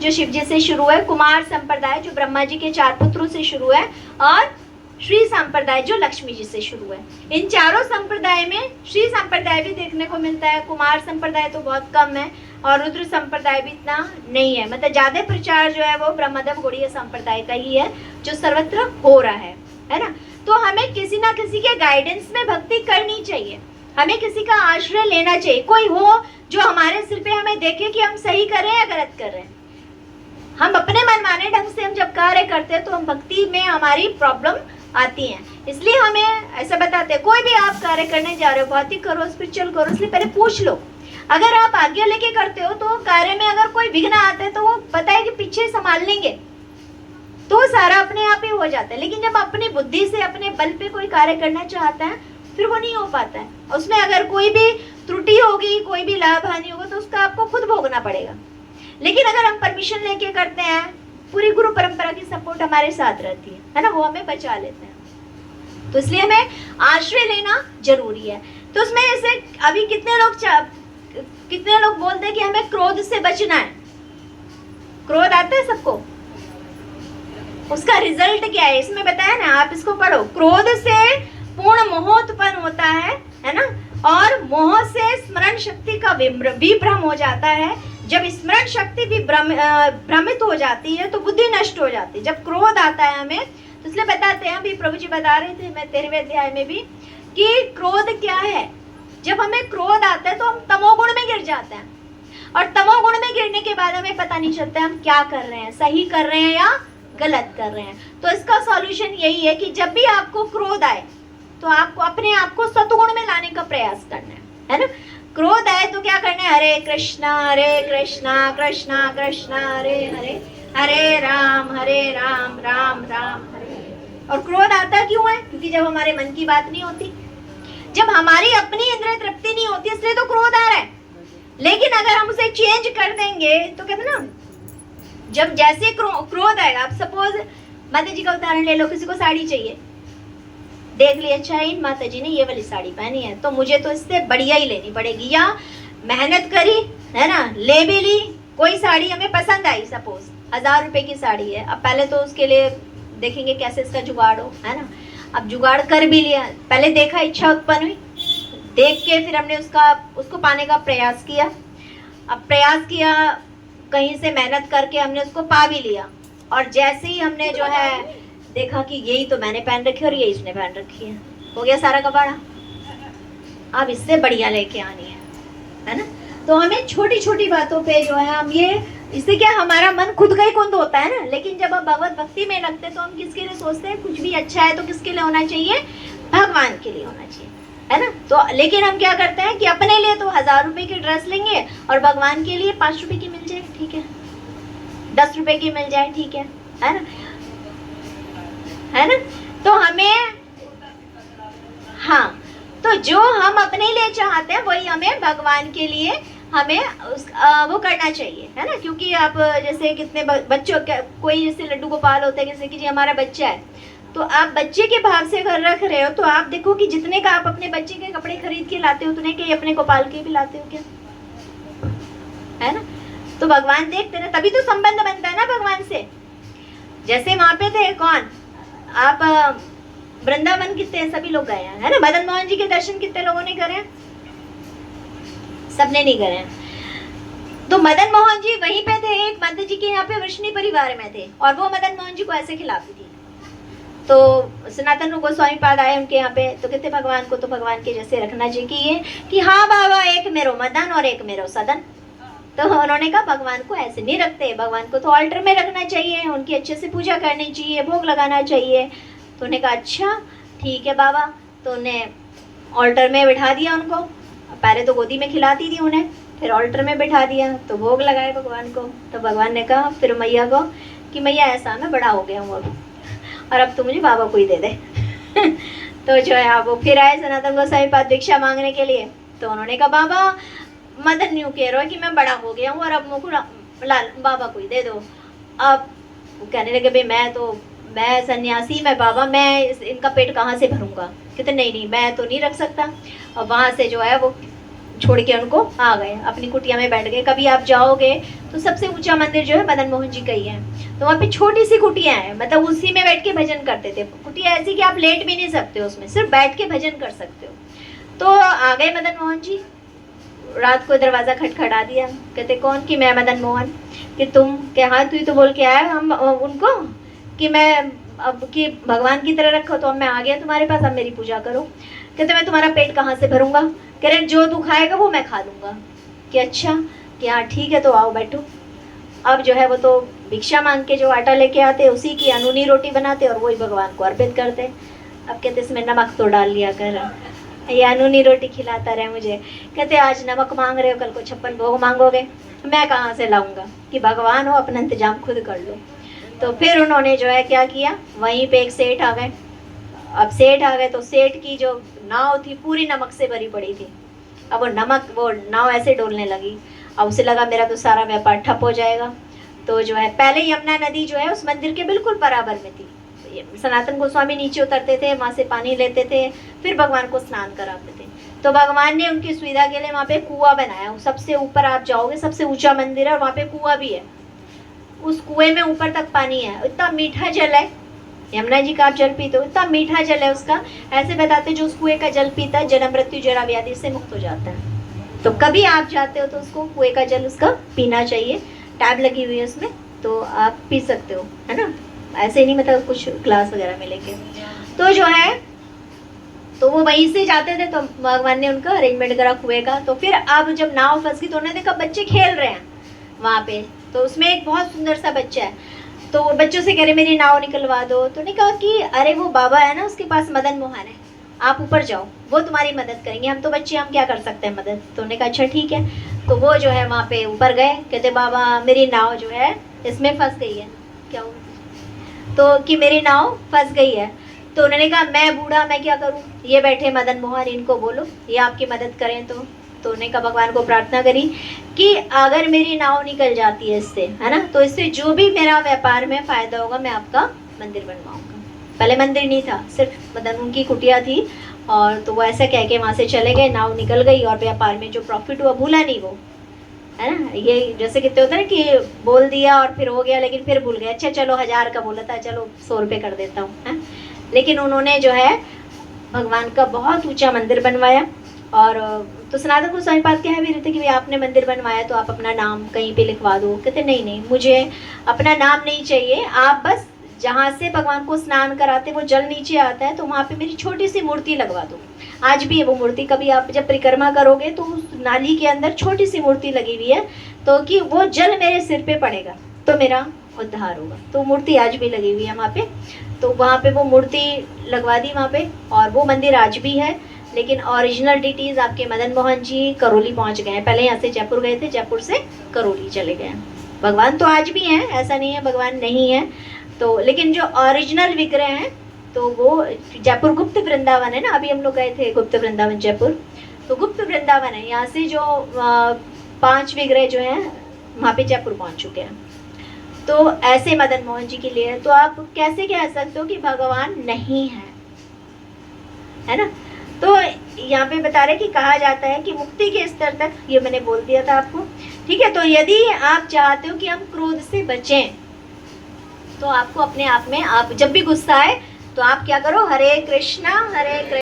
जो शिव जी से शुरू है, कुमार संप्रदाय जो ब्रह्मा जी के 4 पुत्रों से शुरू है, और श्री संप्रदाय जो लक्ष्मी जी से शुरू है। इन चारों संप्रदाय में श्री संप्रदाय भी देखने को मिलता है, कुमार संप्रदाय तो बहुत कम है, और रुद्र संप्रदाय भी इतना नहीं है। मतलब ज्यादा प्रचार जो है वो ब्रह्मदम गौड़ीय संप्रदाय का ही है जो सर्वत्र हो रहा है ना। तो हमें किसी ना किसी के गाइडेंस में भक्ति करनी चाहिए, हमें किसी का आश्रय लेना चाहिए, कोई हो जो हमारे सिर पे हमें देखे कि हम सही कर रहे हैं या गलत कर रहे हैं। हम अपने मनमाने ढंग से हम जब कार्य करते हैं तो हम भक्ति में हमारी प्रॉब्लम आती हैं। इसलिए हमें ऐसा बताते हैं, कोई भी आप कार्य करने जा रहे हो, भौतिक करो स्पिरिचुअल करो, इसलिए पहले पूछ लो। अगर आप आज्ञा लेके करते हो तो कार्य में अगर कोई विघ्न आता है तो वो पता है कि पीछे संभाल लेंगे, तो सारा अपने आप ही हो जाता है। लेकिन जब अपनी बुद्धि से अपने बल पे कोई कार्य करना चाहता है फिर वो नहीं हो पाता है। उसमें अगर कोई भी त्रुटि होगी, कोई भी लाभ हानि होगा तो उसका आपको खुद भोगना पड़ेगा। लेकिन अगर हम परमिशन लेके करते हैं, पूरी गुरु परंपरा की सपोर्ट हमारे साथ रहती है ना, वो हमें बचा लेते हैं। तो इसलिए हमें आश्रय लेना जरूरी है। तो उसमें ऐसे अभी कितने लोग बोलते हैं कि हमें क्रोध से बचना है। क्रोध आता है सबको, उसका रिजल्ट क्या है इसमें बताया ना, आप इसको पढ़ो। क्रोध से पूर्ण मोह उत्पन्न होता है ना, और मोह से स्मरण शक्ति का विभ्रम हो जाता है। जब स्मरण शक्ति भी भ्रमित हो जाती है तो बुद्धि नष्ट हो जाती है। जब क्रोध आता है हमें, तो इसलिए बताते हैं, अभी प्रभु जी बता रहे थे मैं 13वें अध्याय में भी, कि क्रोध क्या है। जब हमें क्रोध आता है तो हम तमोगुण में गिर जाते हैं, और तमोगुण में गिरने के बाद हमें पता नहीं चलता हम क्या कर रहे हैं, सही कर रहे हैं या गलत कर रहे हैं। तो इसका सॉल्यूशन यही है कि जब भी आपको क्रोध आए तो आपको अपने आप को सतगुण में लाने का प्रयास करना है ना। क्रोध आए तो क्या करना है, हरे कृष्णा कृष्णा कृष्णा हरे हरे, हरे राम राम राम हरे। और क्रोध आता क्यों है? क्योंकि जब हमारे मन की बात नहीं होती, जब हमारी अपनी इंद्रिय तृप्ति नहीं होती, इसलिए तो क्रोध आ रहा है। लेकिन अगर हम उसे चेंज कर देंगे तो कहते ना, जब जैसे क्रोध आएगा, आप सपोज माता जी का उदाहरण ले लो, किसी को साड़ी चाहिए, देख ली अच्छा इन माता जी ने ये वाली साड़ी पहनी है तो मुझे तो इससे बढ़िया ही लेनी पड़ेगी, या मेहनत करी है ना, ले भी ली, कोई साड़ी हमें पसंद आई, सपोज 1000 रुपए की साड़ी है। अब पहले तो उसके लिए देखेंगे कैसे इसका जुगाड़ हो, है ना। अब जुगाड़ कर भी लिया, पहले देखा, इच्छा उत्पन्न हुई, देख के फिर हमने उसको पाने का प्रयास किया। अब प्रयास किया, कहीं से मेहनत करके हमने उसको पा भी लिया, और जैसे ही हमने जो है देखा कि यही तो मैंने पहन रखी है और यही इसने पहन रखी है, हो गया सारा कबाड़ा, अब इससे बढ़िया लेके आनी है ना। तो हमें छोटी छोटी बातों पे जो है हम ये, इससे क्या हमारा मन खुद का ही कुंद होता है ना। लेकिन जब हम भगवत भक्ति में लगते हैं तो हम किसके लिए सोचते हैं, कुछ भी अच्छा है तो किसके लिए होना चाहिए, भगवान के लिए होना चाहिए, है ना। तो लेकिन हम क्या करते हैं कि अपने लिए तो 1000 रुपए की ड्रेस लेंगे और भगवान के लिए 5 रुपए की मिल जाए, ठीक है, 10 रुपए की मिल जाए, ठीक है ना, है ना। तो हमें, हाँ, तो जो हम अपने लिए चाहते हैं वही हमें भगवान के लिए हमें वो करना चाहिए, है ना। क्योंकि आप जैसे कितने बच्चों, कोई जैसे लड्डू गोपाल होते हैं, जैसे कि जी हमारा बच्चा है, तो आप बच्चे के भाव से घर रख रहे हो, तो आप देखो कि जितने का आप अपने बच्चे के कपड़े खरीद के लाते हो उतने के अपने गोपाल के भी लाते हो क्या, है ना। तो भगवान देखते ना, तभी तो संबंध बनता है ना भगवान से। जैसे वहां पे थे कौन, आप वृंदावन कितने सभी लोग गए हैं, है ना। मदन मोहन जी के दर्शन कितने लोगों ने करे हैं, सबने नहीं करे हैं। तो मदन मोहन जी वहीं पे थे, एक माता जी के यहाँ पे वृष्णि परिवार में थे, और वो मदन मोहन जी को ऐसे खिलाती थी। तो सनातन रूप गोस्वामी पाद आए उनके यहाँ पे, तो कहते भगवान को तो भगवान के जैसे रखना चाहिए, कि ये कि हाँ बाबा एक मेरो मदन और एक मेरो सदन। तो उन्होंने कहा भगवान को ऐसे नहीं रखते, भगवान को तो ऑल्टर में रखना चाहिए, उनकी अच्छे से पूजा करनी चाहिए, भोग लगाना चाहिए। तो उन्हें कहा अच्छा ठीक है बाबा। तो उन्हें ऑल्टर में बिठा दिया उनको, पहले तो गोदी में खिलाती थी उन्हें, फिर ऑल्टर में बिठा दिया, तो भोग लगाए भगवान को। तो भगवान ने कहा फिर मैया को कि मैया ऐसा मैं बड़ा हो गया हूँ अब, और अब तो मुझे बाबा को ही दे दे। तो जो है अब वो फिर आए सनातन गोसाई पाद भिक्षा मांगने के लिए। तो उन्होंने कहा बाबा मदन न्यू कह रहा है कि मैं बड़ा हो गया हूँ और अब मुझको बाबा को ही दे दो। अब वो कहने लगे भाई मैं सन्यासी, मैं बाबा, मैं इनका पेट कहाँ से भरूंगा। कहते नहीं मैं तो नहीं रख सकता। और वहाँ से जो है वो छोड़ के उनको आ गए, अपनी कुटिया में बैठ गए। कभी आप जाओगे तो सबसे ऊंचा मंदिर जो है मदन मोहन जी का ही है, तो वहाँ पे छोटी सी कुटिया है, मतलब उसी में बैठ के भजन करते थे। कुटिया ऐसी कि आप लेट भी नहीं सकते हो उसमें, सिर्फ बैठ के भजन कर सकते हो। तो आ गए मदन मोहन जी, रात को दरवाजा खटखटा दिया। कहते कौन? कि मैं मदन मोहन। कि तुम? कि हाँ तू ही तो बोल के आया हम उनको कि मैं अब कि भगवान की तरह रखो, तो अब मैं आ गया तुम्हारे पास, अब मेरी पूजा करो। कहते मैं तुम्हारा पेट कहाँ से भरूंगा? कह रहे जो तू खाएगा वो मैं खा लूंगा। कि अच्छा, कि हाँ ठीक है तो आओ बैठो। अब जो है वो तो भिक्षा मांग के जो आटा लेके आते उसी की अनूनी रोटी बनाते और वही भगवान को अर्पित करते। अब कहते इसमें नमक तो डाल लिया कर, ये अनूनी रोटी खिलाता रहे मुझे। कहते आज नमक मांग रहे हो, कल को 56 भोग मांगोगे, मैं कहाँ से लाऊंगा? कि भगवान हो, अपना इंतजाम खुद कर लो। तो फिर उन्होंने जो है क्या किया, वहीं पे एक सेठ आ गए। अब सेठ आ गए तो सेठ की जो नाव थी पूरी नमक से भरी पड़ी थी। अब वो नाव ऐसे डोलने लगी। अब उसे लगा मेरा तो सारा व्यापार ठप हो जाएगा। तो जो है पहले यमुना नदी जो है उस मंदिर के बिल्कुल बराबर में थी। सनातन गोस्वामी नीचे उतरते थे, वहाँ से पानी लेते थे, फिर भगवान को स्नान कराते थे। तो भगवान ने उनकी सुविधा के लिए वहाँ पे कुआं बनाया। सबसे ऊपर आप जाओगे, सबसे ऊंचा मंदिर है और वहाँ पे कुआं भी है। उस कुएं में ऊपर तक पानी है, इतना मीठा जल है। यमुना जी का आप जल पीते हो, इतना मीठा जल है उसका। ऐसे बताते जो उस कुएं का जल पीता है जन्म मृत्यु जरा व्याधि से मुक्त हो जाता है। तो कभी आप जाते हो तो उसको कुएं का जल उसका पीना चाहिए। टैब लगी हुई है उसमें, तो आप पी सकते हो, है ना। ऐसे नहीं मतलब कुछ ग्लास वगैरह में लेके। तो जो है तो वो वहीं से जाते थे, तो भगवान ने उनका अरेंजमेंट करा कुएं का। तो फिर अब जब नाव फंस गई तो उन्होंने देखा बच्चे खेल रहे हैं वहाँ पे। तो उसमें एक बहुत सुंदर सा बच्चा है, तो वो बच्चों से कह रहे मेरी नाव निकलवा दो। तो उन्होंने कहा कि अरे वो बाबा है ना, उसके पास मदन मोहन है, आप ऊपर जाओ, वो तुम्हारी मदद करेंगे, हम तो बच्चे हम क्या कर सकते हैं मदद। तो उन्होंने कहा अच्छा ठीक है। तो वो जो है वहाँ पे ऊपर गए। कहते बाबा मेरी नाव जो है इसमें फंस गई है। क्या हुआ? तो कि मेरी नाव फंस गई है। तो उन्होंने कहा मैं बूढ़ा, मैं क्या करूँ, ये बैठे मदन मोहन, इनको बोलो ये आपकी मदद करें। तो उन्होंने कहा भगवान को प्रार्थना करी कि अगर मेरी नाव निकल जाती है इससे, है ना, तो इससे जो भी मेरा व्यापार में फ़ायदा होगा मैं आपका मंदिर बनवाऊंगा। पहले मंदिर नहीं था, सिर्फ मदन उनकी कुटिया थी। और तो वो ऐसा कह के वहाँ से चले गए, नाव निकल गई और व्यापार में जो प्रॉफिट हुआ भूला नहीं वो, है ना। ये जैसे कहते होते हैं कि बोल दिया और फिर हो गया लेकिन फिर भूल गए। अच्छा चलो 1000 का बोला था, चलो 100 रुपये कर देता हूँ, है। लेकिन उन्होंने जो है भगवान का बहुत ऊंचा मंदिर बनवाया। और तो सनातन गोस्वामी पाद कह भी रहे थे कि भाई आपने मंदिर बनवाया तो आप अपना नाम कहीं पे लिखवा दो। कहते नहीं नहीं, मुझे अपना नाम नहीं चाहिए, आप बस जहाँ से भगवान को स्नान कराते वो जल नीचे आता है तो वहाँ पे मेरी छोटी सी मूर्ति लगवा दो। आज भी है वो मूर्ति, कभी आप जब परिक्रमा करोगे तो उस नाली के अंदर छोटी सी मूर्ति लगी हुई है, तो कि वो जल मेरे सिर पे पड़ेगा तो मेरा उद्धार होगा। तो मूर्ति आज भी लगी हुई है वहाँ पे। तो वहाँ पे वो मूर्ति लगवा दी वहाँ पे, और वो मंदिर आज भी है। लेकिन ओरिजिनल डिटीज आपके मदन मोहन जी करौली पहुँच गए हैं। पहले यहाँ से जयपुर गए थे, जयपुर से करौली चले गए। भगवान तो आज भी हैं, ऐसा नहीं है भगवान नहीं है। तो लेकिन जो ओरिजिनल विग्रह हैं तो वो जयपुर गुप्त वृंदावन है ना, अभी हम लोग गए थे गुप्त वृंदावन जयपुर, तो गुप्त वृंदावन है। यहाँ से जो 5 विग्रह जो हैं वहाँ पे जयपुर पहुँच चुके हैं। तो ऐसे मदन मोहन जी के लिए तो आप कैसे कह सकते हो कि भगवान नहीं है ना। तो यहाँ पे बता रहे कि कहा जाता है कि मुक्ति के स्तर तक, ये मैंने बोल दिया था आपको, ठीक है। तो यदि आप चाहते हो कि हम क्रोध से बचें तो आपको अपने आप में, आप जब भी गुस्सा आए तो आप क्या करो, हरे कृष्णा हरे कृष्णा